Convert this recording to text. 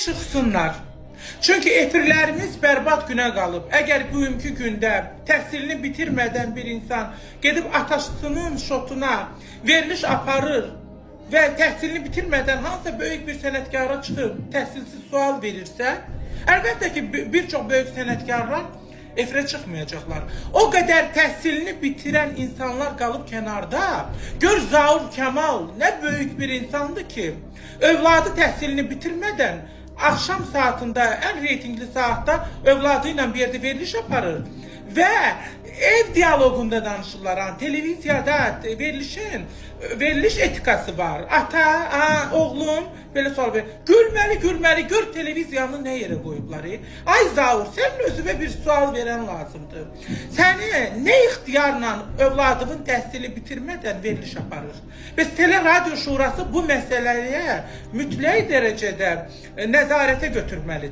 Çıxsınlar. Çünki efirlərimiz bərbad günə qalıb. Əgər bugünkü gündə təhsilini bitirmədən bir insan gedib atasının şotuna veriliş aparır və təhsilini bitirmədən hansısa böyük bir sənətkara çıxıb təhsilsiz sual verirsə, əlbəttə ki, bir çox böyük sənətkarlar efirə çıxmayacaqlar. O qədər təhsilini bitirən insanlar qalıb kənarda. Gör Zaur Kəmal nə böyük bir insandır ki, övladı təhsilini bitirmədən axşam saatında, ən reytingli saatda övladı ilə bir yerdə veriliş aparır və ev dialoqunda danışırlar. Televiziyada veriliş etikası var. Ata, oğlum, belə sual verir. Gülməli, gör televiziyanı nə yerə qoyublar. Ay Zaur, sənin özünə bir sual verən lazımdır. Səni nə ixtiyarla övladının təhsili bitirmədən veriliş aparır? Bəs Teleradio Şurası bu məsələyə mütləq dərəcədə nəzarətə götürməlidir.